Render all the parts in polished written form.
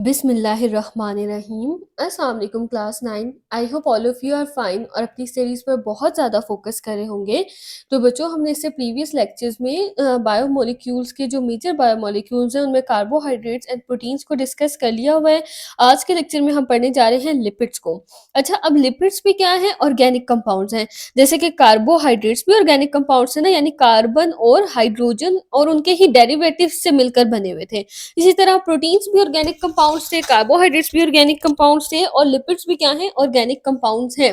बिस्मिल्लाहिर्रहमानिर्रहीम। अस्सलाम वालेकुम class 9। I hope all of you are fine और अपनी स्टडीज़ पर बहुत ज़्यादा फोकस कर रहे होंगे। तो बच्चों, हमने इससे प्रीवियस लेक्चर्स में बायोमोलिक्यूल्स के जो मेजर बायोमोलिक्यूल्स हैं उनमें कार्बोहाइड्रेट्स एंड प्रोटीन्स को डिस्कस कर लिया हुआ है। आज के लेक्चर में हम पढ़ने जा रहे हैं लिपिड्स को। अच्छा, अब लिपिड्स भी क्या है? ऑर्गेनिक कंपाउंड्स हैं। जैसे कि कार्बोहाइड्रेट्स भी ऑर्गेनिक कंपाउंड्स है ना, यानी कार्बन और हाइड्रोजन और उनके ही डेरिवेटिव्स से मिलकर बने हुए थे। इसी तरह प्रोटीन्स भी ऑर्गेनिक कंपाउंड्स थे, कार्बोहाइड्रेट्स भी ऑर्गेनिक कंपाउंड्स थे और लिपिड्स भी क्या हैं? ऑर्गेनिक कंपाउंड्स हैं।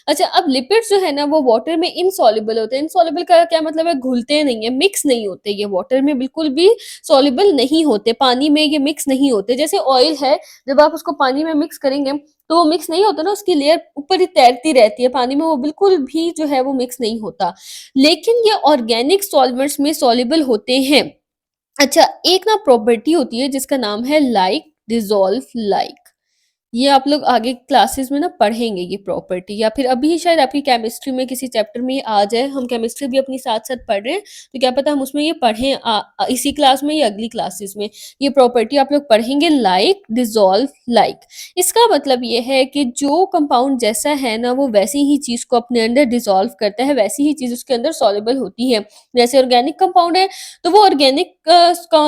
अच्छा, अब लिपिड्स जो है ना वो वाटर में इनसॉल्युबल होते हैं। इनसॉल्युबल का क्या मतलब है? घुलते नहीं है, मिक्स नहीं होते, ये वाटर में बिल्कुल भी सॉल्युबल नहीं होते, पानी में ये मिक्स नहीं होते। जैसे ऑयल है, जब आप उसको पानी में मिक्स करेंगे तो वो मिक्स नहीं होता ना, उसकी लेयर ऊपर ही तैरती रहती है पानी में, वो बिल्कुल भी जो है वो मिक्स नहीं होता। लेकिन ये ऑर्गेनिक सॉल्वेंट्स में सॉल्युबल होते हैं। अच्छा, एक ना प्रॉपर्टी होती है जिसका नाम है लाइक डिसॉल्व लाइक। ये आप लोग आगे क्लासेस में ना पढ़ेंगे ये प्रॉपर्टी, या फिर अभी शायद आपकी केमिस्ट्री में किसी चैप्टर में ये आ जाए। हम केमिस्ट्री भी अपनी साथ-साथ पढ़ रहे हैं, तो क्या पता हम उसमें ये पढ़ें इसी क्लास में या अगली क्लासेस में। ये प्रॉपर्टी आप लोग पढ़ेंगे लाइक डिसॉल्व लाइक। इसका मतलब ये है कि जो कंपाउंड जैसा है ना वो वैसी ही चीज़ को अपने अंदर डिसॉल्व करता है, वैसी ही चीज़ उसके अंदर सॉल्युबल होती है। जैसे ऑर्गेनिक कंपाउंड है तो वो ऑर्गेनिक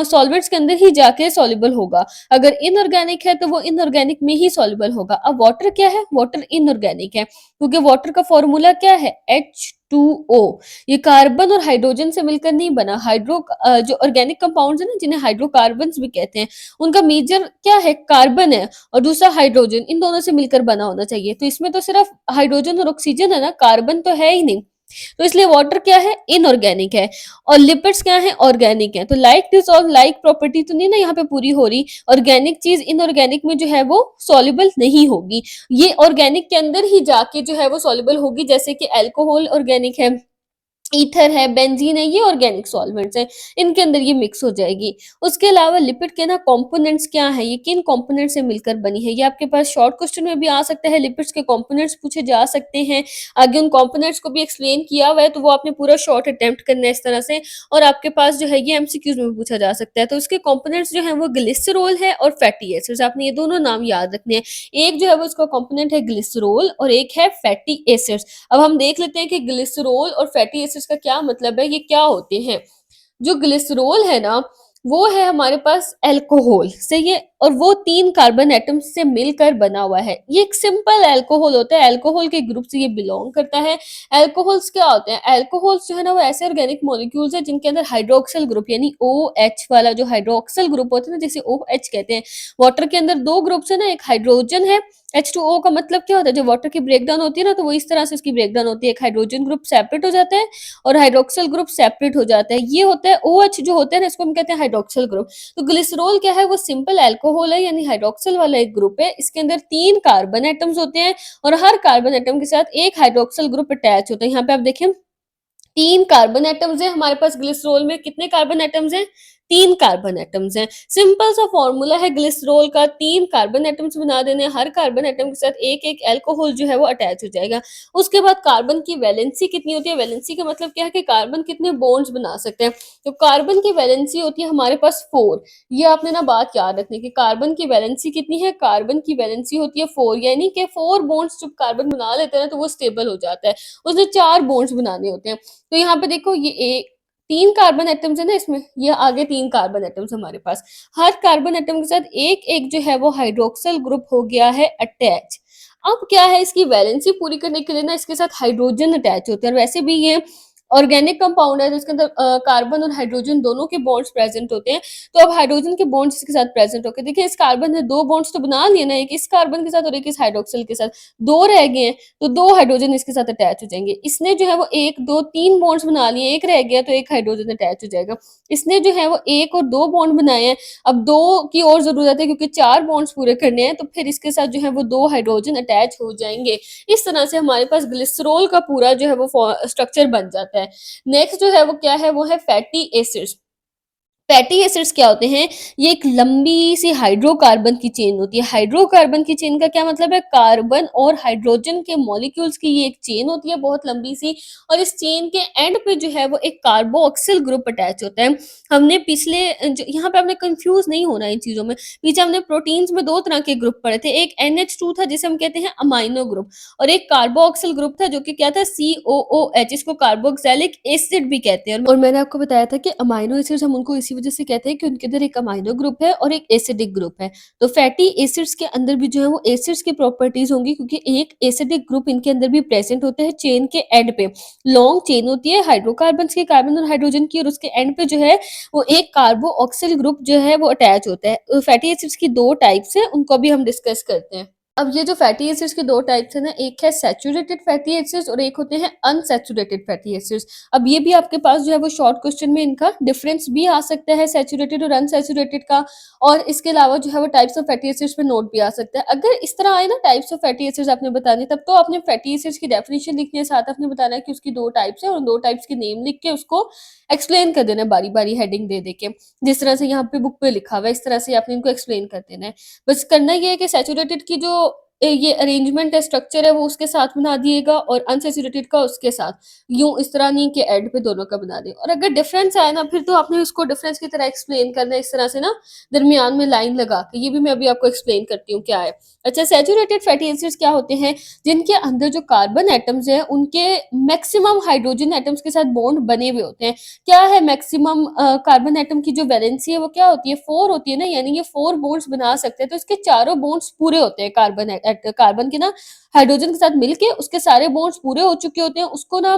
सॉल्वेंट्स के अंदर ही जाके सॉल्युबल होगा। अगर इनऑर्गेनिक है तो वो इनऑर्गेनिक में ही सॉल्युबल होगा। अब वाटर क्या है? वाटर इनऑर्गेनिक है क्योंकि वाटर का फॉर्मूला क्या है? H2O। ये कार्बन और हाइड्रोजन से मिलकर नहीं बना। जो ऑर्गेनिक कंपाउंड्स है ना जिन्हें हाइड्रोकार्बन्स भी कहते हैं, उनका मेजर क्या है? कार्बन है और दूसरा हाइड्रोजन, इन दोनों से मिलकर बना होना चाहिए। तो इसमें तो सिर्फ हाइड्रोजन और ऑक्सीजन है ना, कार्बन तो है ही नहीं। तो इसलिए वाटर क्या है? इनऑर्गेनिक है। और लिपिड्स क्या है? ऑर्गेनिक है। तो लाइक डिसॉल्व लाइक प्रॉपर्टी तो नहीं ना यहाँ पे पूरी हो रही। ऑर्गेनिक चीज इनऑर्गेनिक में जो है वो सॉल्युबल नहीं होगी, ये ऑर्गेनिक के अंदर ही जाके जो है वो सॉल्युबल होगी। जैसे कि अल्कोहल ऑर्गेनिक है, ईथर है, बेंजीन है, ये ऑर्गेनिक सॉल्वेंट्स हैं, इनके अंदर ये मिक्स हो जाएगी। उसके अलावा लिपिड के ना कंपोनेंट्स क्या हैं, ये किन कंपोनेंट से मिलकर बनी है, ये आपके पास शॉर्ट क्वेश्चन में भी आ सकता है। लिपिड्स के कंपोनेंट्स पूछे जा सकते हैं। आगे उन कंपोनेंट्स को भी एक्सप्लेन किया हुआ है, तो वो आपने पूरा शॉर्ट अटेम्प्ट करना है इस तरह से। और आपके पास जो है ये एमसीक्यूज में भी पूछा जा सकता है। तो इसके कंपोनेंट्स जो है वो ग्लिसरॉल है और फैटी एसिड्स, आपने ये दोनों नाम याद रखने हैं। एक जो है वो इसका कंपोनेंट है ग्लिसरॉल और एक है फैटी एसिड्स। अब हम देख लेते हैं कि ग्लिसरॉल और फैटी एसिड्स का क्या मतलब है, ये क्या होते हैं। जो ग्लिसरॉल है ना वो है हमारे पास अल्कोहल से, ये और वो 3 कार्बन एटम्स से मिलकर बना हुआ है। ये एक सिंपल अल्कोहल होता है, अल्कोहल के ग्रुप से ये बिलोंग करता है। अल्कोहल्स क्या होते हैं? अल्कोहल्स जो है ना वो ऐसे ऑर्गेनिक मॉलिक्यूल्स हैं जिनके अंदर हाइड्रोक्सिल ग्रुप यानी OH वाला जो हाइड्रोक्सिल ग्रुप होता है ना, जिसे OH कहते हैं। वाटर के अंदर 2 ग्रुप्स है ना, एक हाइड्रोजन है। H2O का मतलब क्या होता है? जब वाटर की ब्रेकडाउन होती है ना तो वो इस तरह से इसकी ब्रेकडाउन होती है, एक हाइड्रोजन ग्रुप सेपरेट हो जाता है और हाइड्रोक्सिल ग्रुप सेपरेट हो जाता है। ये होता है OH जो होता है ना, इसको हम कहते हैं हाइड्रोक्सिल ग्रुप। तो ग्लिसरॉल क्या है? वो सिंपल अल्कोहल है यानी हाइड्रोक्सिल वाला एक ग्रुप है। इसके अंदर 3 कार्बन एटम्स होते हैं और हर कार्बन एटम के साथ एक हाइड्रोक्सिल ग्रुप अटैच होता है। यहाँ पे आप देखें 3 कार्बन एटम्स हैं हमारे पास ग्लिसरॉल में। कितने कार्बन एटम्स हैं? 3 कार्बन एटम्स हैं। सिंपल सा फॉर्मूला है ग्लिसरॉल का, 3 कार्बन एटम्स बना देने, हर कार्बन एटम के साथ एक-एक अल्कोहल जो है वो अटैच हो जाएगा। उसके बाद कार्बन की वैलेंसी कितनी होती है? वैलेंसी का मतलब क्या है कि कार्बन कितने बॉन्ड्स बना सकते हैं। तो कार्बन की वैलेंसी होती है हमारे पास 4। ये आपने ना बात याद रखनी है कि कार्बन की वैलेंसी कितनी है? कार्बन की वैलेंसी होती है 4, यानी कि 4 बॉन्ड्स जब कार्बन बना लेता है ना तो वो स्टेबल हो जाता है। उसने 4 बॉन्ड्स बनाने होते हैं। तो यहाँ पे देखो ये 3 कार्बन एटम्स है ना इसमें, ये आगे 3 कार्बन एटम्स हमारे पास। हर कार्बन एटम के साथ एक-एक जो है वो हाइड्रोक्सिल ग्रुप हो गया है अटैच। अब क्या है, इसकी वैलेंसी पूरी करने के लिए ना इसके साथ हाइड्रोजन अटैच होते हैं। और वैसे भी ये ऑर्गेनिक कंपाउंड है जिसके अंदर कार्बन और हाइड्रोजन दोनों के बॉन्ड्स प्रेजेंट होते हैं। तो अब हाइड्रोजन के बॉन्ड्स इसके साथ प्रेजेंट होकर देखिए, इस कार्बन ने 2 बॉन्ड्स तो बना लिए ना, एक इस कार्बन के साथ और एक इस हाइड्रोक्सिल के साथ, 2 रह गए हैं। तो 2 हाइड्रोजन इसके साथ अटैच हो जाएंगे। इसने जो है वो 1 2 3 बॉन्ड्स बना लिए, एक रह गया तो एक हाइड्रोजन अटैच हो जाएगा। इसने जो है वो 1 और 2 बॉन्ड बनाए हैं, अब 2 की और जरूरत है क्योंकि 4 बॉन्ड्स पूरे करने हैं, तो फिर इसके साथ जो है वो 2 हाइड्रोजन अटैच हो जाएंगे। इस तरह से हमारे पास ग्लिसरॉल का पूरा जो है वो स्ट्रक्चर बन जाता है। नेक्स्ट जो है वो क्या है? वो है फैटी एसिड्स। फैटी एसिड्स क्या होते हैं? ये एक लंबी सी हाइड्रोकार्बन की चेन होती है। हाइड्रोकार्बन की चेन का क्या मतलब है? कार्बन और हाइड्रोजन के मॉलिक्यूल्स की ये एक चेन होती है बहुत लंबी सी, और इस चेन के एंड पे जो है वो एक कार्बोक्सिल ग्रुप अटैच होता है। हमने पिछले जो यहाँ पे आपने कंफ्यूज नहीं होना है इन चीज़ों में। पीछे हमने प्रोटीन्स में 2 तरह के ग्रुप पढ़े थे। एक NH2 था जिसे हम कहते हैं अमाइनो ग्रुप, और एक कार्बोक्सिल ग्रुप था जो कि क्या था? COOH, इसको कार्बोक्सिलिक एसिड भी कहते हैं। और मैंने आपको बताया था कि अमाइनो एसिड्स हम उनको इसी वजह से कहते हैं कि उनके अंदर एक अमाइनो ग्रुप है और एक एसिडिक ग्रुप है। तो फैटी एसिड्स के अंदर भी जो है वो एसिड्स की प्रॉपर्टीज होंगी, क्योंकि एक एसिडिक ग्रुप इनके अंदर भी प्रेजेंट होते हैं चेन के एंड पे। लॉन्ग चेन होती है हाइड्रोकार्बन्स की, कार्बन और हाइड्रोजन की, और उसके एंड पे जो है वो एक कार्बोक्सिल ग्रुप जो है वो अटैच होता है। फैटी एसिड्स की 2 टाइप्स हैं, उनको भी हम डिस्कस करते हैं। अब ये जो फैटी एसिड्स के 2 टाइप्स हैं ना, एक है सैचुरेटेड फैटी एसिड्स और एक होते हैं अनसैचुरेटेड फैटी एसिड्स। अब ये भी आपके पास जो है वो शॉर्ट क्वेश्चन में इनका डिफरेंस भी आ सकता है सैचुरेटेड और अनसैचुरेटेड का, और इसके अलावा जो है वो टाइप्स ऑफ फैटी एसिड्स पे नोट भी आ सकता है। अगर इस तरह आए ना टाइप्स ऑफ फैटी एसिड्स आपने बताने, तब तो आपने फैटी एसिड्स की डेफिनेशन लिखनी है, साथ आपने बताना है कि उसकी 2 टाइप्स है और 2 टाइप्स के नेम लिख के उसको एक्सप्लेन कर देना है बारी-बारी हेडिंग दे के। जिस तरह से यहाँ पे बुक पे लिखा हुआ है इस तरह से आपने इनको एक्सप्लेन कर देना है। बस करना ये है कि सैचुरेटेड की जो ये अरेंजमेंट है, स्ट्रक्चर है, वो उसके साथ बना दिएगा और अनसैचुरेटेड का उसके साथ। यूँ इस तरह नहीं कि एंड पे दोनों का बना दें, और अगर डिफरेंस आए ना फिर तो आपने उसको डिफरेंस की तरह एक्सप्लेन करना है इस तरह से ना, दरमियान में लाइन लगा के। ये भी मैं अभी आपको एक्सप्लेन करती हूँ क्या है। अच्छा, सैचुरेटेड फैटी एसिड्स क्या होते हैं? जिनके अंदर जो कार्बन एटम्स हैं उनके मैक्सिमम हाइड्रोजन एटम्स के साथ बॉन्ड बने हुए होते हैं। क्या है मैक्सिमम कार्बन एटम की जो वैलेंसी है वो क्या होती है? 4 होती है ना, यानी ये 4 बॉन्ड्स बना सकते हैं। तो इसके चारों बॉन्ड्स पूरे होते हैं कार्बन के ना, हाइड्रोजन के साथ मिलके उसके सारे बॉन्ड्स पूरे हो चुके होते हैं। उसको ना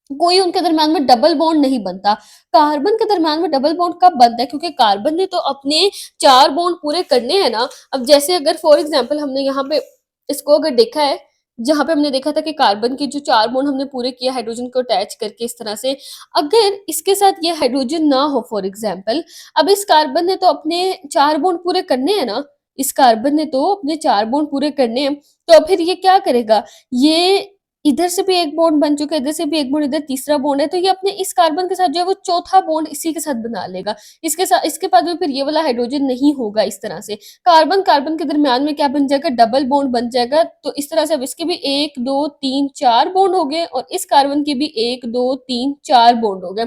कोई उनके दरमियान में डबल बॉन्ड नहीं बनता। कार्बन के दरमियान में डबल बॉन्ड कब बनता है? क्योंकि कार्बन ने तो अपने 4 बॉन्ड पूरे करने हैं ना। अब जैसे अगर फॉर एग्जांपल हमने यहाँ पे इसको अगर देखा है, जहाँ पे हमने देखा था कि कार्बन के जो 4 बॉन्ड हमने पूरे किए हाइड्रोजन को अटैच करके इस तरह से, अगर इसके साथ ये हाइड्रोजन ना हो फॉर एग्जांपल, अब इस कार्बन ने तो अपने 4 बॉन्ड पूरे करने हैं ना, इस कार्बन ने तो अपने 4 बॉन्ड पूरे करने हैं, तो फिर ये क्या करेगा? ये इधर से भी एक बॉन्ड बन चुका है, इधर से भी एक बॉन्ड, इधर तीसरा बॉन्ड है, तो ये अपने इस कार्बन के साथ जो है वो चौथा बॉन्ड इसी के साथ बना लेगा। इसके साथ इसके पास भी फिर ये वाला हाइड्रोजन नहीं होगा इस तरह से। कार्बन कार्बन के दरमियान में क्या बन जाएगा? डबल बॉन्ड बन जाएगा। तो इस तरह से अब इसके भी 1, 2, 3, 4 बॉन्ड हो गए और इस कार्बन के भी 1, 2, 3, 4 बॉन्ड हो गए।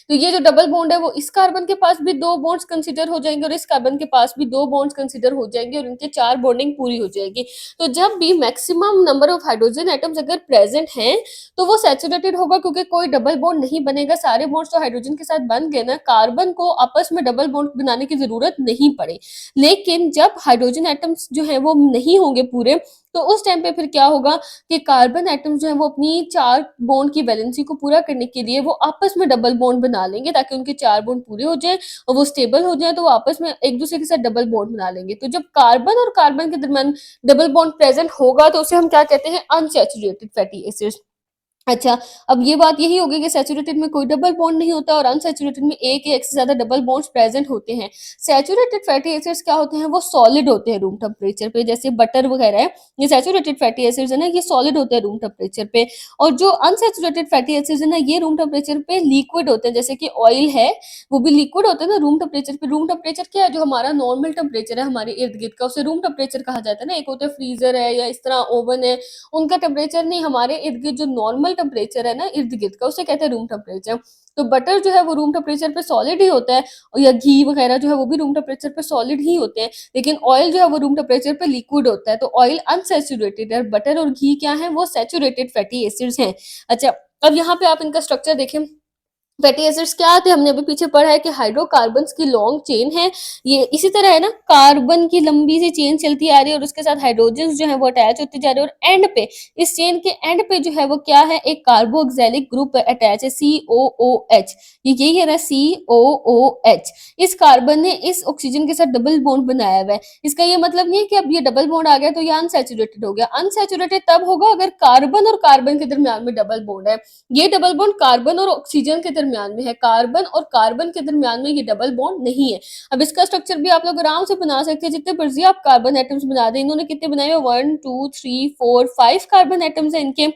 तो ये जो डबल बॉन्ड है वो इस कार्बन के पास भी 2 बॉन्ड्स कंसीडर हो जाएंगे और इस कार्बन के पास भी 2 बॉन्ड्स कंसीडर हो जाएंगे और इनके 4 बॉन्डिंग पूरी हो जाएगी। तो जब भी maximum number of hydrogen atoms अगर प्रेजेंट हैं तो वो सैचुरेटेड होगा, क्योंकि कोई डबल बॉन्ड नहीं बनेगा। सारे बॉन्ड्स तो हाइड्रोजन के साथ बन गए ना, कार्बन को आपस में डबल बॉन्ड बनाने की जरूरत नहीं पड़े। लेकिन जब हाइड्रोजन एटम्स जो है वो नहीं होंगे पूरे, तो उस टाइम पे फिर क्या होगा कि कार्बन एटम्स जो है वो अपनी 4 बॉन्ड की वैलेंसी को पूरा करने के लिए वो आपस में डबल बॉन्ड बना लेंगे, ताकि उनके 4 बॉन्ड पूरे हो जाएं और वो स्टेबल हो जाए, तो वो आपस में एक दूसरे के साथ डबल बॉन्ड बना लेंगे। तो जब कार्बन और कार्बन के दरमियान डबल बॉन्ड प्रेजेंट होगा तो उसे हम क्या कहते हैं? Unsaturated fatty acids. अच्छा, अब ये बात यही होगी कि सैचुरेटेड में कोई डबल बॉन्ड नहीं होता और अनसैचुरेटेड में एक या एक से ज्यादा डबल बॉन्ड्स प्रेजेंट होते हैं। सैचुरेटेड फैटी एसिड्स क्या होते हैं? वो सॉलिड होते हैं रूम टेम्परेचर पे, जैसे बटर वगैरह है। ये सैचुरेटेड फैटी एसिड्स है ना, ये सॉलिड होते हैं रूम टेम्परेचर पे। और जो अनसैचुरेटेड फैटी एसिड्स है ना, ये रूम टेम्परेचर पे लिक्विड होते हैं, जैसे कि ऑयल है, वो भी लिक्विड होते हैं ना रूम टेम्परेचर पे। रूम टेम्परेचर क्या है? जो हमारा नॉर्मल टेम्परेचर है हमारे इर्द गिर्द का, उसे रूम टेम्परेचर कहा जाता है ना। एक होता है फ्रीजर है या इस तरह ओवन है, उनका टेम्परेचर नहीं, हमारे इर्द गिर्द जो नॉर्मल टेम्परेचर है ना इर्द गिर्द का, उसे कहते हैं रूम टेम्परेचर। तो बटर जो है वो रूम टेम्परेचर पे सॉलिड ही होता है, और या घी वगैरह जो है वो भी रूम टेम्परेचर पे सॉलिड ही होते हैं। लेकिन ऑयल जो है वो रूम टेम्परेचर पे लिक्विड होता है। तो ऑयल अनसैचुरेटेड है, बटर और घी क्या है? वो सैचुरेटेड फैटी एसिड्स हैं। अच्छा, अब यहाँ पे आप इनका स्ट्रक्चर देखें। फैटी एसिड्स क्या आते हैं? हमने अभी पीछे पढ़ा है कि हाइड्रोकार्बन्स की लॉन्ग चेन है। ये इसी तरह है ना, कार्बन की लंबी सी चेन चलती आ रही है और उसके साथ हाइड्रोजन जो है वो अटैच होते जा रहे हैं, और एंड पे इस चेन के एंड पे जो है वो क्या है? एक कार्बोक्सिलिक ग्रुप अटैच है, COOH। ये यही है ना, COOH। इस कार्बन ने इस ऑक्सीजन के साथ डबल बॉन्ड बनाया हुआ है। इसका ये मतलब नहीं है कि अब ये डबल बॉन्ड आ गया तो ये अनसैचुरेटेड हो गया। अनसैचुरेटेड तब होगा अगर कार्बन और कार्बन के दरमियान में डबल बॉन्ड है। ये डबल बॉन्ड कार्बन और ऑक्सीजन के दरमियान में है, कार्बन और कार्बन के दरमियान में ये डबल बॉन्ड नहीं है। अब इसका स्ट्रक्चर भी आप लोग आराम से बना सकते हैं, जितने मर्जी आप कार्बन एटम्स बना दें। इन्होंने कितने बनाए? 1, 2, 3, 4, 5 कार्बन एटम्स है इनके।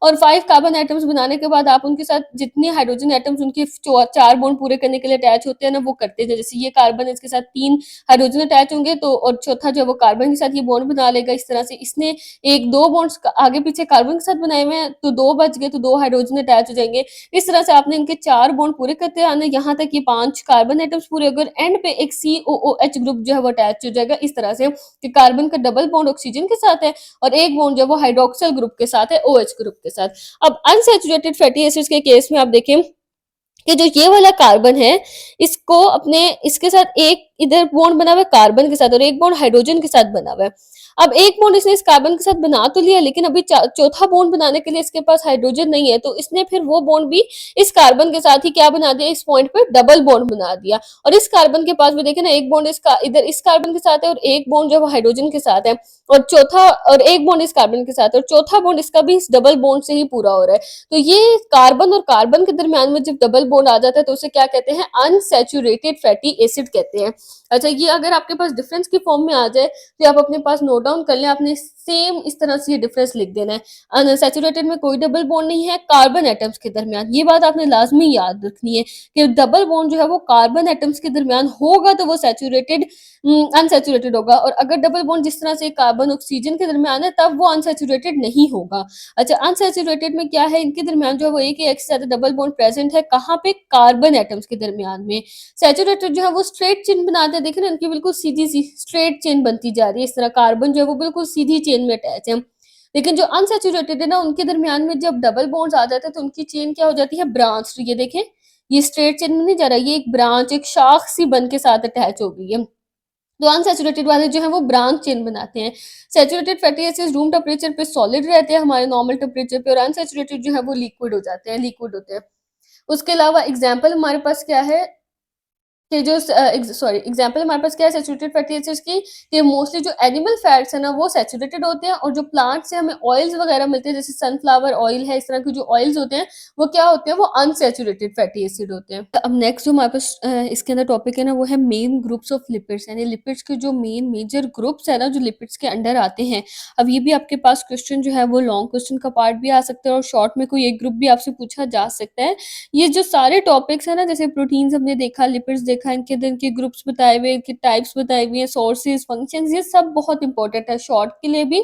और 5 कार्बन एटम्स बनाने के बाद आप उनके साथ जितने हाइड्रोजन एटम्स उनके 4 बॉन्ड पूरे करने के लिए अटैच होते हैं ना, वो करते हैं। जैसे ये कार्बन है, इसके साथ 3 हाइड्रोजन अटैच होंगे, तो और चौथा जो है वो कार्बन के साथ ये बॉन्ड बना लेगा। इस तरह से इसने 1-2 बॉन्ड्स आगे पीछे कार्बन के साथ बनाए हुए हैं, तो 2 बच गए, तो 2 हाइड्रोजन अटैच हो जाएंगे। इस तरह से आपने इनके 4 बॉन्ड पूरे करते आने, यहाँ तक ये 5 कार्बन एटम्स पूरे हो गए, एंड पे एक COOH ग्रुप जो है वो अटैच हो जाएगा। इस तरह से कि कार्बन का डबल बॉन्ड ऑक्सीजन के साथ है और एक बॉन्ड जो है वो हाइड्रोक्सिल ग्रुप के साथ है, OH ग्रुप के साथ। अब अनसैचुरेटेड फैटी एसिड्स के केस में आप देखें कि जो ये वाला कार्बन है, इसको अपने इसके साथ एक इधर बॉन्ड बना हुआ है कार्बन के साथ और एक बॉन्ड हाइड्रोजन के साथ बना हुआ है। अब एक बॉन्ड इसने इस कार्बन के साथ बना तो लिया, लेकिन अभी चौथा बॉन्ड बनाने के लिए इसके पास हाइड्रोजन नहीं है, तो इसने फिर वो बॉन्ड भी इस कार्बन के साथ ही क्या बना दिया, इस पॉइंट पे डबल बॉन्ड बना दिया। और इस कार्बन के पास भी देखे ना, एक बॉन्ड इसका इधर इस कार्बन के साथ है और एक बॉन्ड जो है वो हाइड्रोजन के साथ है, और चौथा और एक बॉन्ड इस कार्बन के साथ है और चौथा बॉन्ड इसका भी इस डबल बॉन्ड से ही पूरा हो रहा है। तो ये कार्बन और कार्बन के दरमियान में जब डबल बॉन्ड आ जाता है तो उसे क्या कहते हैं, अनसैचुरेटेड फैटी एसिड कहते हैं। अच्छा, ये अगर आपके पास डिफरेंस की फॉर्म में आ जाए तो आप अपने पास नोट डाउन कर लें, आपने सेम इस तरह से ये डिफरेंस लिख देना है। अनसैचुरेटेड में कोई डबल बॉन्ड नहीं है कार्बन एटम्स के दरमियान, ये बात आपने लाजमी याद रखनी है कि डबल बॉन्ड जो है वो कार्बन एटम्स के दरमियान होगा तो वो सैचुरेटेड अनसैचुरेटेड होगा, और अगर डबल बॉन्ड जिस तरह से कार्बन ऑक्सीजन के दरमियान है तब वो अनसैचुरेटेड नहीं होगा। अच्छा, अनसैचुरेटेड में क्या है, इनके दरमियान जो है वो एक या एक से ज्यादा डबल बॉन्ड प्रेजेंट है, कहाँ पे, कार्बन एटम्स के दरमियान में। सैचुरेटेड जो है वो स्ट्रेट चेन बनाते हैं, देखें ना इनकी बिल्कुल सीधी सी स्ट्रेट चेन बनती जा रही है, इस तरह कार्बन जो है वो बिल्कुल सीधी चेन में अटैच है। लेकिन जो अनसैचुरेटेड है ना, उनके दरमियान में जब डबल बॉन्ड्स आ जाते हैं तो उनकी चेन क्या हो जाती है, ब्रांच। ये देखें, ये स्ट्रेट चेन में नहीं जा रहा, ये एक ब्रांच, एक शाख सी बन के साथ अटैच हो गई है। तो अनसैचुरेटेड वाले जो है वो ब्रांच चेन बनाते हैं। Saturated fatty acids room temperature पे सॉलिड रहते हैं हमारे नॉर्मल टेम्परेचर पे, और अनसैचुरेटेड जो है वो लिक्विड हो जाते हैं, लिक्विड होते हैं। उसके अलावा एग्जाम्पल हमारे पास क्या है कि जो एग्जाम्पल हमारे पास क्या है सैचुरेटेड फैटी एसिड्स की, कि मोस्टली जो एनिमल फैट्स है ना वो सैचुरेटेड होते हैं, और जो प्लांट से हमें ऑयल्स वगैरह मिलते हैं जैसे सनफ्लावर ऑयल है, इस तरह के जो ऑयल्स होते हैं वो क्या होते हैं, वो अनसैचुरेटेड फैटी एसिड होते हैं। अब नेक्स्ट जो हमारे पास इसके अंदर टॉपिक है ना, वो है मेन ग्रुप्स ऑफ लिपिड्स, यानी लिपिड्स के जो मेन मेजर ग्रुप्स है ना जो लिपिड्स के अंडर आते हैं। अब ये भी आपके पास क्वेश्चन जो है वो लॉन्ग क्वेश्चन का पार्ट भी आ सकता है और शॉर्ट में कोई एक ग्रुप भी आपसे पूछा जा सकता है। ये जो सारे टॉपिक्स है ना, जैसे प्रोटीन्स हमने देखा, लिपिड्स देखा, इनके अंदर इनके ग्रुप्स बताए हुए, इनके टाइप्स बताए हुए हैं, सोर्सेज, फंक्शंस, ये सब बहुत इंपॉर्टेंट है शॉर्ट के लिए भी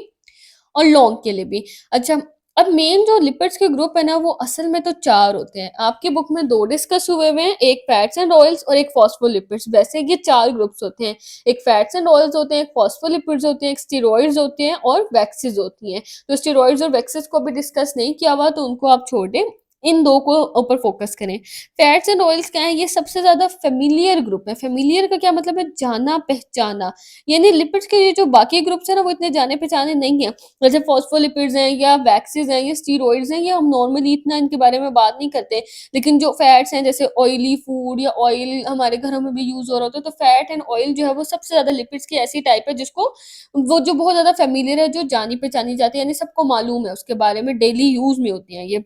और लॉन्ग के लिए भी। अच्छा, अब मेन जो लिपिड्स के ग्रुप है ना वो असल में तो 4 होते हैं। आपकी बुक में 2 डिस्कस हुए हुए हैं, एक फैट्स एंड ऑयल्स और एक फॉस्फोलिपिड्स। वैसे ये 4 ग्रुप्स होते हैं, एक फैट्स एंड ऑयल्स होते हैं, एक फॉस्फोलिपिड्स होते हैं, एक स्टेरॉइड्स होते हैं और वैक्सेस होती हैं। तो स्टेरॉइड्स और वैक्सेस को भी डिस्कस नहीं किया हुआ तो उनको आप छोड़ दें, इन 2 को ऊपर फोकस करें। फैट्स एंड ऑयल्स क्या है, ये सबसे ज्यादा फेमिलियर ग्रुप है। फेमिलियर का क्या मतलब है, जाना पहचाना, यानी लिपिड्स के ये जो बाकी ग्रुप्स है ना वो इतने जाने पहचाने नहीं है। जैसे फॉस्फोलिपिड्स हैं या वैक्सेस हैं या स्टीरॉइड्स हैं, ये हम नॉर्मली इतना इनके बारे में बात नहीं करते। लेकिन जो फैट्स हैं जैसे ऑयली फूड या ऑयल हमारे घरों में भी यूज हो रहा होता है, तो फैट एंड ऑयल जो है वो सबसे ज्यादा लिपिड्स की ऐसी टाइप है जिसको वो जो बहुत ज्यादा फेमिलियर है, जो जानी पहचानी जाती है, यानी सबको मालूम है उसके बारे में, डेली यूज में होती है ये।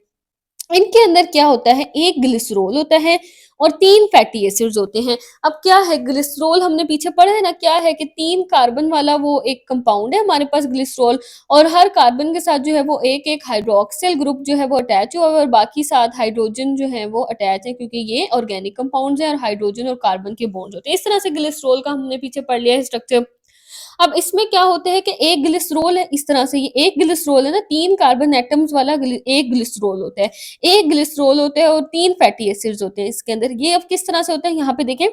इनके अंदर क्या होता है, एक ग्लिसरॉल होता है और 3 फैटी एसिड्स होते हैं। अब क्या है ग्लिसरॉल, हमने पीछे पढ़ा है ना, क्या है कि 3 कार्बन वाला वो एक कंपाउंड है हमारे पास ग्लिसरॉल, और हर कार्बन के साथ जो है वो एक एक हाइड्रोक्सिल ग्रुप जो है वो अटैच हुआ है और बाकी 7 हाइड्रोजन जो है वो अटैच है, क्योंकि ये ऑर्गेनिक कंपाउंड्स हैं और हाइड्रोजन और कार्बन के बॉन्ड्स होते हैं। इस तरह से ग्लिसरॉल का हमने पीछे पढ़ लिया है स्ट्रक्चर। अब इसमें क्या होता है कि एक ग्लिसरॉल है, इस तरह से ये एक ग्लिसरॉल है ना, 3 कार्बन एटम्स वाला एक ग्लिसरॉल होता है। एक ग्लिसरॉल होता है और 3 फैटी एसिड्स होते हैं इसके अंदर। ये अब किस तरह से होता है, यहाँ पे देखें,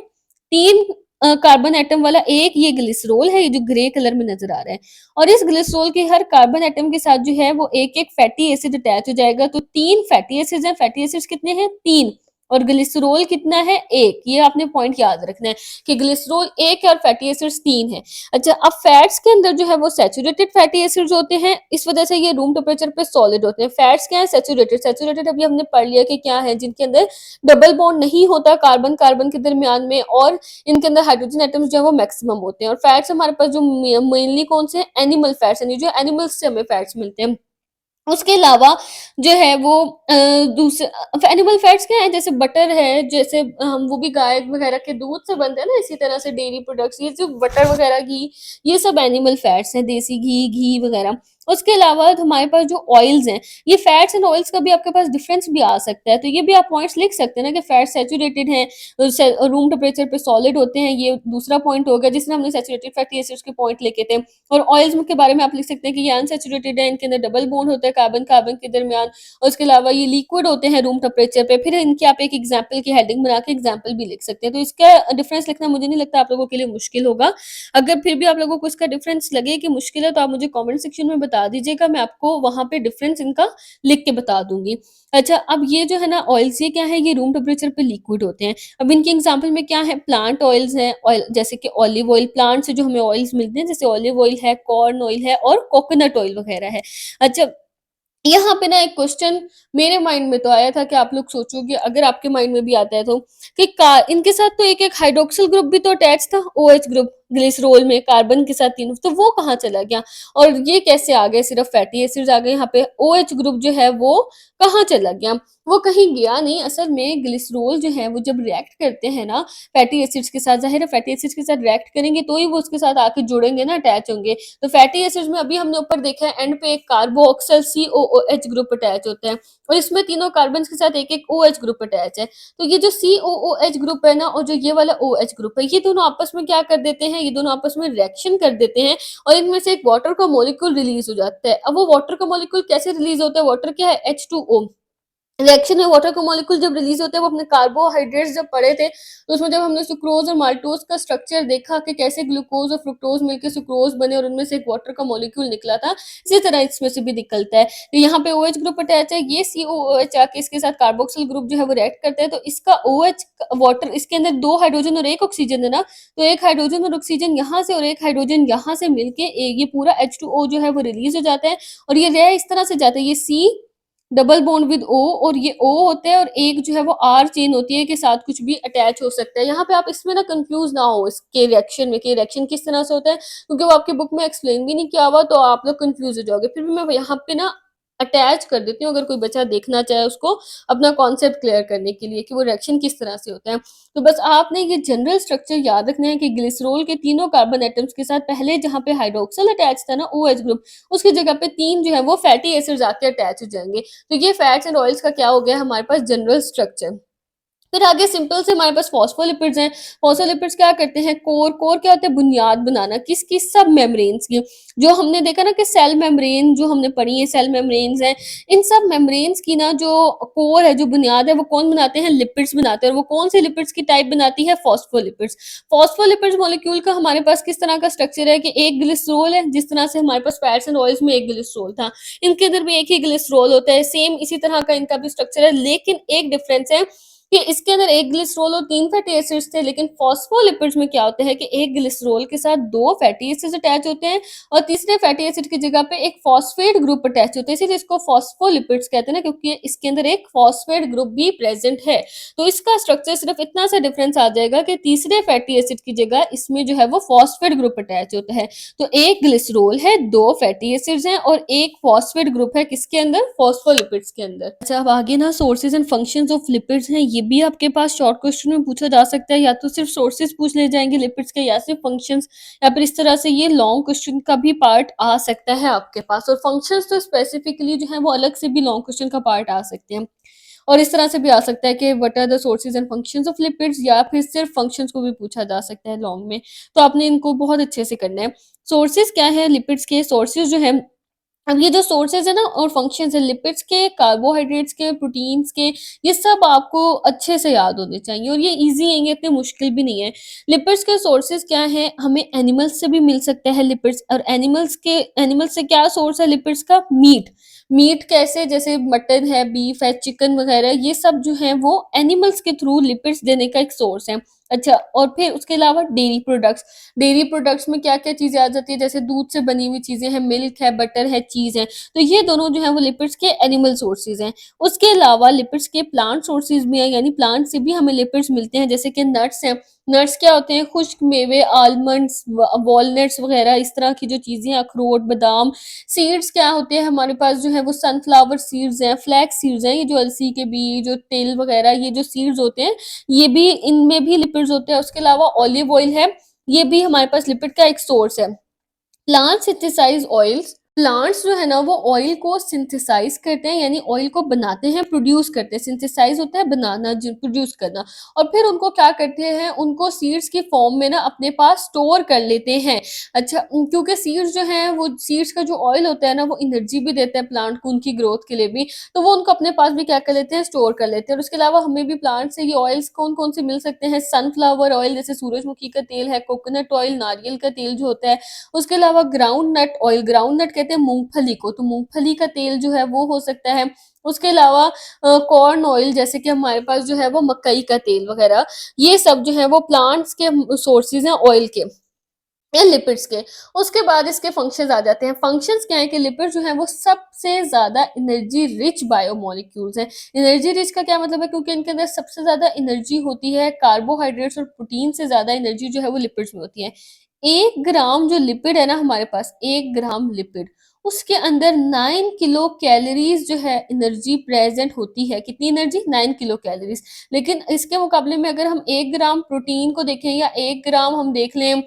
3 कार्बन एटम वाला एक ये ग्लिसरॉल है, ये जो ग्रे कलर में नजर आ रहा है, और इस ग्लिसरॉल के हर कार्बन एटम के साथ जो है वो एक एक फैटी एसिड अटैच हो जाएगा। तो 3 फैटी एसिड्स हैं। फैटी एसिड्स कितने हैं, 3, और ग्लिसरॉल कितना है, 1। ये आपने पॉइंट याद रखना है कि ग्लिसरॉल 1 है और फैटी एसिड्स 3 है। अच्छा, अब फैट्स के अंदर जो है वो सैचुरेटेड फैटी एसिड्स होते हैं, इस वजह से ये रूम टेम्परेचर पे सॉलिड होते हैं। फैट्स क्या है, सैचुरेटेड। सैचुरेटेड अभी हमने पढ़ लिया कि क्या है, जिनके अंदर डबल बॉन्ड नहीं होता कार्बन कार्बन के दरमियान में, और इनके अंदर हाइड्रोजन एटम्स जो है वो मैक्सिमम होते हैं। और फैट्स हमारे पास जो मेनली कौन से, एनिमल फैट्स, यानी जो एनिमल्स से हमें फैट्स मिलते हैं। उसके अलावा जो है वो दूसरे एनिमल फैट्स क्या है, जैसे बटर है, जैसे हम वो भी गाय वगैरह के दूध से बनते हैं ना, इसी तरह से डेयरी प्रोडक्ट्स, ये जो बटर वगैरह घी, ये सब एनिमल फैट्स हैं, देसी घी, घी वगैरह। उसके अलावा हमारे पास जो ऑयल्स हैं, ये फैट्स एंड ऑयल्स का भी आपके पास डिफरेंस भी आ सकता है, तो ये भी आप पॉइंट्स लिख सकते हैं ना कि फैट सैचुरेटेड हैं, रूम टेम्परेचर पे सॉलिड होते हैं, ये दूसरा पॉइंट हो गया जिसमें हमने सैचुरेटेड फैटी एसिड्स के पॉइंट लिखे थे। और ऑयल्स के बारे में आप लिख सकते हैं कि ये अनसैचुरेटेड है, इनके अंदर डबल बॉन्ड होता है कार्बन कार्बन के दरमियान, और उसके अलावा ये लिक्विड होते हैं रूम टेम्परेचर पे। फिर इनकी आप एक एग्जाम्पल की हेडिंग बना के एग्जाम्पल भी लिख सकते हैं, तो इसका डिफरेंस लिखना मुझे नहीं लगता आप लोगों के लिए मुश्किल होगा। अगर फिर भी आप लोगों को इसका डिफरेंस लगे कि मुश्किल है, तो आप मुझे कमेंट सेक्शन में बता दीजिएगा, मैं आपको वहाँ पे डिफरेंस इनका लिख के बता दूंगी। अच्छा, अब ये जो है ना ऑयल्स, ये क्या है, ये रूम टेम्परेचर पे लिक्विड होते हैं। अब इनके एग्जांपल में क्या है, प्लांट ऑयल्स हैं, ऑयल जैसे कि ऑलिव ऑयल, प्लांट से जो हमें ऑयल्स मिलते हैं जैसे ऑलिव ऑयल है, कॉर्न ऑयल है और कोकोनट ऑयल वगैरह है। अच्छा, यहाँ पे ना एक क्वेश्चन मेरे माइंड में तो आया था कि आप लोग सोचोगे, अगर आपके माइंड में भी आता है तो, कि इनके साथ तो एक एक हाइड्रोक्सिल ग्रुप भी तो अटैच था, OH ग्रुप ग्लिसरोल में कार्बन के साथ तीनों, तो वो कहाँ चला गया और ये कैसे आ गए, सिर्फ फैटी एसिड्स आ गए यहाँ पे, OH ग्रुप जो है वो कहाँ चला गया, वो कहीं गया नहीं। असल में ग्लिसरोल जो है वो जब रिएक्ट करते हैं ना फैटी एसिड्स के साथ, जाहिर है फैटी एसिड्स के साथ रिएक्ट करेंगे तो ही वो उसके साथ आके जुड़ेंगे ना, अटैच होंगे। तो फैटी एसिड्स में अभी हमने ऊपर देखा है एंड पे एक कार्बोक्सिल COOH ग्रुप अटैच होता है, और इसमें तीनों कार्बन के साथ एक एक OH ग्रुप अटैच है। तो ये जो COOH ग्रुप है ना और जो ये वाला OH ग्रुप है, ये दोनों आपस में क्या कर देते हैं, ये दोनों आपस में रिएक्शन कर देते हैं और इनमें से एक वाटर का मॉलिक्यूल रिलीज हो जाता है। अब वो वाटर का मॉलिक्यूल कैसे रिलीज होता है, वाटर क्या है, H2O। रिएक्शन में वाटर का मॉलिक्यूल जब रिलीज होते हैं, वो अपने कार्बोहाइड्रेट्स जब पढ़े थे तो उसमें जब हमने सुक्रोज और माल्टोज का स्ट्रक्चर देखा कि कैसे ग्लूकोज और फ्रुक्टोज मिलकर सुक्रोज बने और उनमें से एक वाटर का मॉलिक्यूल निकला था, इसी तरह इसमें से भी निकलता है। तो यहाँ पे OH ग्रुप अटैच है, ये COOH आके इसके साथ कार्बोक्सिल ग्रुप जो है वो रिएक्ट करते हैं, तो इसका OH वाटर, इसके अंदर 2 हाइड्रोजन और 1 ऑक्सीजन है ना, तो 1 हाइड्रोजन और ऑक्सीजन यहाँ से और 1 हाइड्रोजन यहाँ से मिलके ये पूरा H2O जो है वो रिलीज हो जाता है, और ये रह इस तरह से जाता है, ये C double bond with O, और ये O होता है और एक जो है वो R चेन होती है के साथ कुछ भी अटैच हो सकता है। यहाँ पे आप इसमें ना कंफ्यूज ना हो इसके रिएक्शन में कि रिएक्शन किस तरह से होता है, क्योंकि वो आपकी बुक में एक्सप्लेन भी नहीं किया हुआ, तो आप लोग कंफ्यूज हो जाओगे। फिर भी मैं यहाँ पे ना अटैच कर देती हूँ, अगर कोई बच्चा देखना चाहे उसको अपना कॉन्सेप्ट क्लियर करने के लिए कि वो रिएक्शन किस तरह से होता है। तो बस आपने ये जनरल स्ट्रक्चर याद रखना है कि ग्लिसरॉल के तीनों कार्बन एटम्स के साथ पहले जहाँ पे हाइड्रोक्सिल अटैच था ना OH ग्रुप, उसकी जगह पे 3 जो है वो फैटी एसिड्स आके अटैच हो जाएंगे। तो ये फैट्स एंड ऑयल्स का क्या हो गया हमारे पास जनरल स्ट्रक्चर। फिर आगे सिंपल से हमारे पास फॉस्फोलिपिड्स हैं। फॉस्फोलिपिड्स क्या करते हैं, कोर क्या होता है, बुनियाद बनाना किसकी, सब मेम्ब्रेन्स की। जो हमने देखा ना कि सेल मेम्ब्रेन जो हमने पढ़ी है, सेल मेम्ब्रेन्स हैं, इन सब मेम्ब्रेन्स की ना जो कोर है, जो बुनियाद है, वो कौन बनाते हैं, लिपिड्स बनाते हैं। और वो कौन से लिपिड्स की टाइप बनाती है, फॉस्फोलिपिड्स। फॉस्फोलिपिड्स मॉलिक्यूल का हमारे पास किस तरह का स्ट्रक्चर है कि एक ग्लिसरॉल है, जिस तरह से हमारे पास फैट्स एंड ऑयल्स में एक ग्लिसरॉल था, इनके अंदर भी एक ही ग्लिसरॉल होता है, सेम इसी तरह का इनका भी स्ट्रक्चर है। लेकिन एक डिफरेंस है कि इसके अंदर एक ग्लिसरॉल और 3 फैटी एसिड्स थे, लेकिन फॉस्फोलिपिड्स में क्या होता है कि एक ग्लिसरॉल के साथ 2 फैटी एसिड्स अटैच होते हैं और तीसरे फैटी एसिड की जगह पे एक फॉस्फेट ग्रुप अटैच होते हैं, इसीलिए इसको फॉस्फोलिपिड्स कहते हैं ना, क्योंकि इसके अंदर एक फॉस्फेट ग्रुप भी प्रेजेंट है। तो इसका स्ट्रक्चर सिर्फ इतना सा डिफरेंस आ जाएगा कि तीसरे फैटी एसिड की जगह इसमें जो है वो फॉस्फेट ग्रुप अटैच होता है। तो एक ग्लिसरॉल है, 2 फैटी एसिड्स हैं और एक फॉस्फेट ग्रुप है किसके अंदर, फॉस्फोलिपिड्स के अंदर। अच्छा, अब आगे ना sources and functions of lipids हैं, ये भी आपके पास शॉर्ट क्वेश्चन में पूछा जा सकता है, या तो सिर्फ सोर्सेज पूछ ले जाएंगे लिपिड्स के, या सिर्फ फंक्शंस, या फिर इस तरह से ये लॉन्ग क्वेश्चन का भी पार्ट आ सकता है आपके पास। और फंक्शंस तो स्पेसिफिकली जो है वो अलग से भी लॉन्ग क्वेश्चन का पार्ट आ सकते हैं। और इस तरह से भी आ सकता है कि what are the sources and functions of lipids, या फिर सिर्फ फंक्शंस को भी पूछा जा सकता है लॉन्ग में। तो आपने इनको बहुत अच्छे से करना है। सोर्सेज क्या है लिपिड्स के, सोर्सेज जो है, अब ये जो सोर्सेज है ना और फंक्शंस है लिपिड्स के, कार्बोहाइड्रेट्स के, प्रोटीन्स के, ये सब आपको अच्छे से याद होने चाहिए और ये इजी हैं, ये इतने मुश्किल भी नहीं है। लिपिड्स के सोर्सेज क्या है, हमें एनिमल्स से भी मिल सकता है लिपिड्स, और एनिमल्स से क्या सोर्स है लिपिड्स का, मीट। मीट कैसे, जैसे मटन है, बीफ है, चिकन वगैरह, ये सब जो है वो एनिमल्स के थ्रू लिपिड्स देने का एक सोर्स है। अच्छा, और फिर उसके अलावा डेयरी प्रोडक्ट्स, डेयरी प्रोडक्ट्स में क्या-क्या चीज़ें आ जाती है, जैसे दूध से बनी हुई चीज़ें हैं, मिल्क है, बटर है, चीज़ है, तो ये दोनों जो है वो लिपिड्स के एनिमल सोर्सेज़ हैं। उसके अलावा लिपिड्स के प्लांट सोर्सेज़ भी हैं, यानी प्लांट से भी हमें लिपिड्स मिलते हैं, जैसे कि नट्स हैं। नट्स क्या होते हैं, खुश्क मेवे, आलमंड्स, वॉलनट्स वगैरह, इस तरह की जो चीज़ें हैं, अखरोट, बादाम। सीड्स क्या होते हैं हमारे पास, जो है वो सनफ्लावर सीड्स हैं, फ्लैक्स सीड्स हैं, ये जो अलसी के बीज, जो तिल वगैरह, ये जो सीड्स होते हैं, ये भी, इनमें भी लिपिड्स होते हैं। उसके अलावा ऑलिव ऑयल है, ये भी हमारे पास लिपिड का एक सोर्स है। प्लांट सिंथेसाइज ऑयल्स, प्लांट्स जो है ना वो ऑयल को सिंथेसाइज करते हैं, यानी ऑयल को बनाते हैं, प्रोड्यूस करते हैं। सिंथेसाइज होता है बनाना, प्रोड्यूस करना। और फिर उनको क्या करते हैं, उनको सीड्स की फॉर्म में ना अपने पास स्टोर कर लेते हैं। अच्छा, क्योंकि सीड्स जो हैं वो, सीड्स का जो ऑयल होता है ना वो एनर्जी भी देता है प्लांट को उनकी ग्रोथ के लिए भी, तो वो उनको अपने पास भी क्या कर लेते हैं, स्टोर कर लेते हैं। और उसके अलावा हमें भी प्लांट से ये ऑयल्स कौन कौन से मिल सकते हैं, सनफ्लावर ऑयल जैसे सूरजमुखी का तेल है, कोकोनट ऑयल नारियल का तेल जो होता है, उसके अलावा groundnut oil, groundnut कहते हैं मूँगफली को, तो मूँगफली का तेल जो है वो हो सकता है। उसके अलावा कॉर्न ऑयल, जैसे कि हमारे पास जो है वो मकई का तेल वगैरह, ये सब जो है वो प्लांट्स के सोर्सेज़ हैं ऑयल के या लिपिड्स के। उसके बाद इसके फंक्शंस आ जाते हैं। फंक्शंस क्या है कि लिपिड जो है वो सबसे ज़्यादा एनर्जी रिच बायोमोलिक्यूल्स हैं। एनर्जी रिच का क्या मतलब है, क्योंकि इनके अंदर सबसे ज़्यादा एनर्जी होती है, कार्बोहाइड्रेट्स और प्रोटीन से ज़्यादा एनर्जी जो है वो लिपिड्स में होती है। 1 ग्राम जो लिपिड है ना हमारे पास, 1 ग्राम लिपिड, उसके अंदर 9 किलो कैलोरीज़ जो है एनर्जी प्रेज़ेंट होती है। कितनी एनर्जी? 9 kilo calories. लेकिन इसके मुकाबले में अगर हम 1 ग्राम प्रोटीन को देखें या 1 ग्राम हम देख लें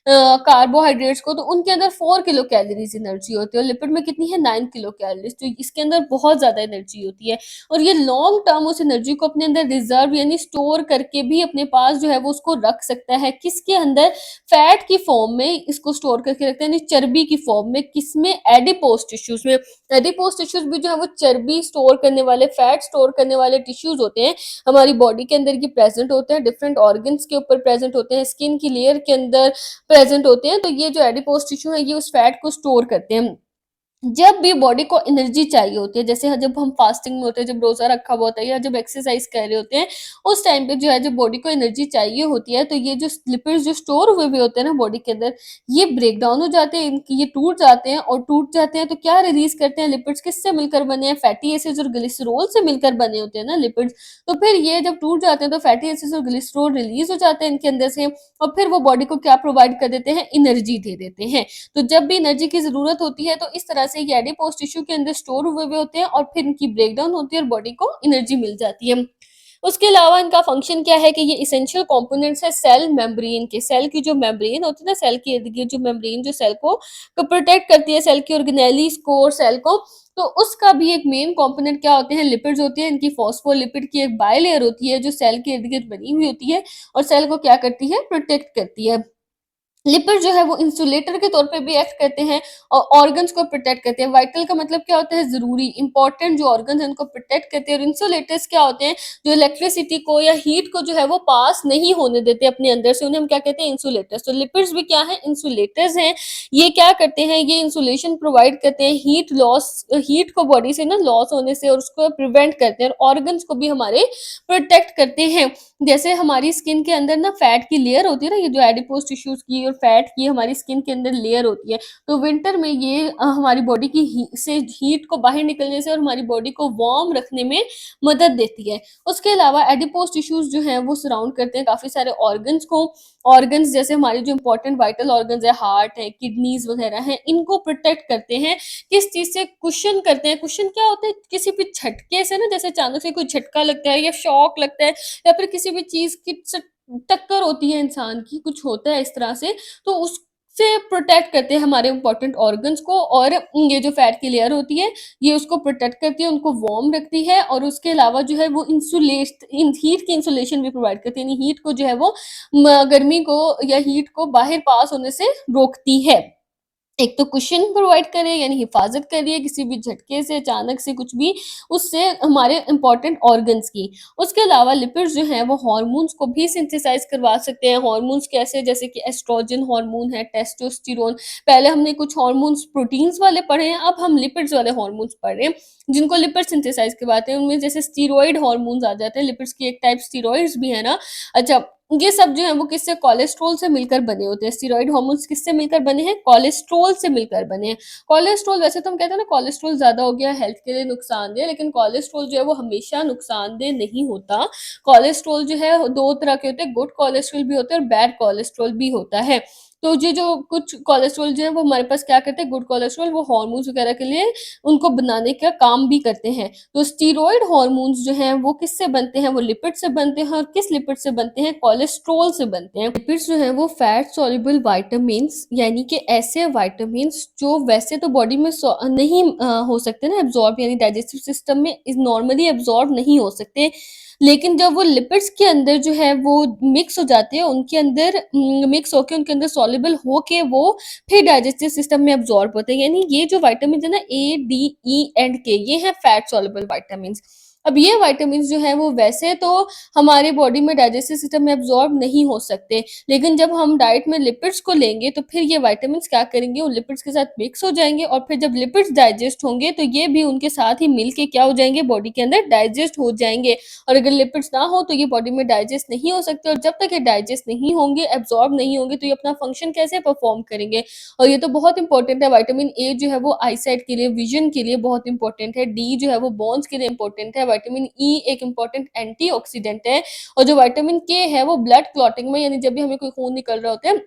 कार्बोहाइड्रेट्स को, तो उनके अंदर 4 किलो कैलोरीज़ एनर्जी होती है, और लिपिड में कितनी है? 9 किलो कैलोरीज़। तो इसके अंदर बहुत ज़्यादा एनर्जी होती है, और ये लॉन्ग टर्म उस एनर्जी को अपने अंदर रिज़र्व यानी स्टोर करके भी अपने पास जो है वो उसको रख सकता है। किसके अंदर? फैट की फॉर्म में इसको स्टोर करके रखते हैं, यानी चर्बी की फॉर्म में। किसमें? एडिपोज टिश्यूज़ में। एडिपोज टिश्यूज़ भी जो है वो चर्बी स्टोर करने वाले, फैट स्टोर करने वाले टिश्यूज़ होते हैं। हमारी बॉडी के अंदर ये प्रेज़ेंट होते हैं, डिफरेंट ऑर्गन्स के ऊपर प्रेज़ेंट होते हैं, स्किन की लेयर के अंदर प्रेजेंट होते हैं। तो ये जो एडिपोज टिश्यू है ये उस फैट को स्टोर करते हैं। जब भी बॉडी को एनर्जी चाहिए होती है, जैसे जब हम फास्टिंग में होते हैं, जब रोज़ा रखा हुआ होता है या जब एक्सरसाइज कर रहे होते हैं, उस टाइम पे जो है जब बॉडी को एनर्जी चाहिए होती है, तो ये जो लिपिड्स जो स्टोर हुए हुए होते हैं ना बॉडी के अंदर, ये ब्रेक डाउन हो जाते हैं, इनकी ये टूट जाते हैं, और टूट जाते हैं तो क्या रिलीज़ करते हैं लिपिड्स, किससे मिलकर बने हैं? फैटी एसिड्स और ग्लिसरॉल से मिलकर बने होते हैं ना लिपिड्स। तो फिर ये जब टूट जाते हैं तो फैटी एसिड्स और ग्लिसरॉल रिलीज़ हो जाते हैं इनके अंदर से, और फिर वो बॉडी को क्या प्रोवाइड कर देते हैं? एनर्जी दे देते हैं। तो जब भी एनर्जी की ज़रूरत होती है तो इस तरह से ये एडिपोज टिश्यू के अंदर स्टोर हुए हुए होते हैं, और फिर इनकी ब्रेकडाउन होती है और बॉडी को एनर्जी मिल जाती है। उसके अलावा इनका फंक्शन क्या है कि ये एसेंशियल कंपोनेंट्स है सेल मेम्ब्रेन के। सेल की जो मेम्ब्रेन होती है ना, सेल के इर्द-गिर्द जो मेम्ब्रेन जो सेल को प्रोटेक्ट करती है, सेल की ऑर्गेनेलिस को और सेल को, तो उसका भी एक मेन कंपोनेंट क्या होते हैं? लिपिड्स होती है। इनकी फॉस्फोलिपिड की एक बायलेयर होती है जो सेल के इर्द-गिर्द बनी हुई होती है, और सेल को क्या करती है? प्रोटेक्ट करती है। लिपिड जो है वो इंसुलेटर के तौर पे भी एक्ट करते हैं, और ऑर्गन्स को प्रोटेक्ट करते हैं। वाइटल का मतलब क्या होता है? ज़रूरी, इंपॉर्टेंट जो ऑर्गन्स हैं उनको प्रोटेक्ट करते हैं। और इंसुलेटर्स क्या होते हैं? जो इलेक्ट्रिसिटी को या हीट को जो है वो पास नहीं होने देते अपने अंदर से, उन्हें हम क्या कहते हैं? इंसुलेटर्स। तो लिपिड्स भी क्या हैं? इंसुलेटर्स हैं। ये क्या करते हैं? ये इंसुलेशन प्रोवाइड करते हैं, हीट लॉस, हीट को बॉडी से ना लॉस होने से, और उसको प्रिवेंट करते हैं, और ऑर्गन्स को भी हमारे प्रोटेक्ट करते हैं। जैसे हमारी स्किन के अंदर ना फैट की लेयर होती है ना, ये जो एडिपोज टिश्यूज की और फैट की हमारी स्किन के अंदर लेयर होती है, तो विंटर में ये हमारी बॉडी की से हीट को बाहर निकलने से और हमारी बॉडी को वार्म रखने में मदद देती है। उसके अलावा एडिपोज टिश्यूज जो हैं वो सराउंड करते हैं काफी सारे ऑर्गन्स को। ऑर्गन्स जैसे हमारे जो इंपॉर्टेंट वाइटल ऑर्गन्स है, हार्ट है, किडनीज वगैरह हैं, इनको प्रोटेक्ट करते हैं। किस चीज से? कुशन करते हैं। कुशन क्या होता है? किसी भी झटके से ना, जैसे अचानक से कोई झटका लगता है या शॉक लगता है, या फिर किसी भी चीज़ की स टक्कर होती है इंसान की, कुछ होता है इस तरह से, तो उससे प्रोटेक्ट करते हैं हमारे इम्पोर्टेंट ऑर्गन्स को। और ये जो फैट की लेयर होती है, ये उसको प्रोटेक्ट करती है, उनको वार्म रखती है, और उसके अलावा जो है वो हीट की इंसुलेशन भी प्रोवाइड करती है, यानी हीट को जो है वो गर्मी को या हीट को बाहर पास होने से रोकती है। एक तो कुशन प्रोवाइड कर रही है, यानी हिफाज़त कर रही है किसी भी झटके से, अचानक से कुछ भी, उससे हमारे इम्पोर्टेंट ऑर्गन्स की। उसके अलावा लिपिड्स जो हैं वो हार्मोन्स को भी सिंथेसाइज़ करवा सकते हैं। हार्मोन्स कैसे? जैसे कि एस्ट्रोजन हार्मोन है, टेस्टोस्टेरोन। पहले हमने कुछ हार्मोन्स प्रोटीन्स वाले पढ़े हैं, अब हम लिपिड्स वाले हार्मोन्स पढ़ रहे हैं, जिनको लिपिड सिंथेसाइज़ करवाते हैं। उनमें जैसे स्टेरॉइड हार्मोन्स आ जाते हैं, लिपिड्स की एक टाइप स्टेरॉइड्स भी है ना। अच्छा, ये सब जो है वो किससे? कोलेस्ट्रॉल से मिलकर बने होते हैं। स्टेरॉइड हार्मोन्स किससे मिलकर बने हैं? कोलेस्ट्रॉल से मिलकर बने हैं। कोलेस्ट्रॉल, वैसे तो हम कहते हैं ना कोलेस्ट्रॉल ज़्यादा हो गया हेल्थ के लिए नुकसानदेह, लेकिन कोलेस्ट्रॉल जो है वो हमेशा नुकसानदेह नहीं होता। कोलेस्ट्रॉल जो है 2 तरह के होते हैं, गुड कोलेस्ट्रॉल भी होता है और बैड कोलेस्ट्रॉल भी होता है। तो ये जो कुछ कोलेस्ट्रॉल जो है वो हमारे पास क्या करते हैं, गुड कोलेस्ट्रॉल वो हार्मोन्स वगैरह के लिए उनको बनाने का काम भी करते हैं। तो स्टीरॉयड हार्मोन्स जो हैं वो किससे बनते हैं, वो लिपिड से बनते हैं, और किस लिपिड से बनते हैं, कोलेस्ट्रॉल से बनते हैं। लिपिड्स जो है वो फैट सॉल्युबल वाइटामिन्स, यानी कि ऐसे वाइटामिन्स जो वैसे तो बॉडी में नहीं हो सकते ना एब्जॉर्ब, यानी डाइजेस्टिव सिस्टम में इस नॉर्मली एब्जॉर्ब नहीं हो सकते, लेकिन जब वो लिपिड्स के अंदर जो है वो मिक्स हो जाते हैं, उनके अंदर मिक्स होके उनके अंदर सॉल्युबल होके वो फिर डाइजेस्टिव सिस्टम में एब्जॉर्ब होते हैं। यानी ये जो विटामिन है ना, ए, डी, ई एंड के, ये हैं फैट सॉल्युबल विटामिन्स। अब ये विटामिन्स जो हैं वो वैसे तो हमारे बॉडी में डाइजेस्टिव सिस्टम में एब्जॉर्ब नहीं हो सकते, लेकिन जब हम डाइट में लिपिड्स को लेंगे तो फिर ये विटामिन्स क्या करेंगे, उन लिपिड्स के साथ मिक्स हो जाएंगे, और फिर जब लिपिड्स डाइजेस्ट होंगे तो ये भी उनके साथ ही मिलके क्या हो जाएंगे, बॉडी के अंदर डाइजेस्ट हो जाएंगे। और अगर लिपिड्स ना हो तो ये बॉडी में डाइजेस्ट नहीं हो सकते, और जब तक ये डाइजेस्ट नहीं होंगे, एब्जॉर्ब नहीं होंगे, तो ये अपना फंक्शन कैसे परफॉर्म करेंगे। और ये तो बहुत इंपॉर्टेंट है, विटामिन ए जो है वो आईसाइट के लिए, विजन के लिए बहुत इंपॉर्टेंट है, डी जो है वो बोन्स के लिए इंपॉर्टेंट है, विटामिन ई एक इंपॉर्टेंट एंटीऑक्सीडेंट है, और जो विटामिन के है वो ब्लड क्लॉटिंग में, यानी जब भी हमें कोई खून निकल रहा होता है,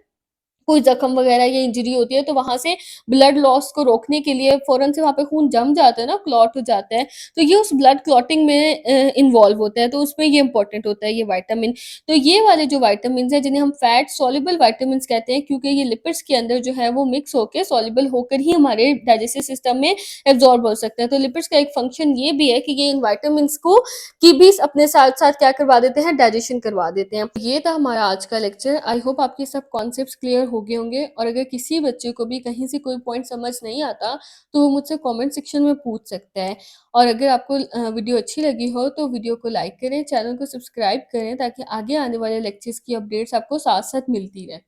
कोई ज़ख्म वगैरह या इंजरी होती है, तो वहाँ से ब्लड लॉस को रोकने के लिए फ़ौरन से वहाँ पे खून जम जाता है ना, क्लॉट हो जाता है, तो ये उस ब्लड क्लॉटिंग में इन्वॉल्व होता है, तो उसमें ये इम्पोर्टेंट होता है ये विटामिन। तो ये वाले जो विटामिन्स हैं जिन्हें हम फैट सॉल्युबल विटामिन्स कहते हैं, क्योंकि ये लिपिड्स के अंदर जो है वो मिक्स होके सॉल्युबल होकर ही हमारे डाइजेस्टिव सिस्टम में एब्ज़ॉर्ब हो सकते हैं। तो लिपिड्स का एक फंक्शन ये भी है कि ये इन विटामिन्स को की भी अपने साथ-साथ क्या करवा देते हैं, डाइजेशन करवा देते हैं। ये था हमारा आज का लेक्चर। आई होप आपके सब कॉन्सेप्ट्स क्लियर हो गए होंगे, और अगर किसी बच्चे को भी कहीं से कोई पॉइंट समझ नहीं आता, तो वो मुझसे कमेंट सेक्शन में पूछ सकता है। और अगर आपको वीडियो अच्छी लगी हो तो वीडियो को लाइक करें, चैनल को सब्सक्राइब करें, ताकि आगे आने वाले लेक्चर्स की अपडेट्स आपको साथ-साथ मिलती रहे।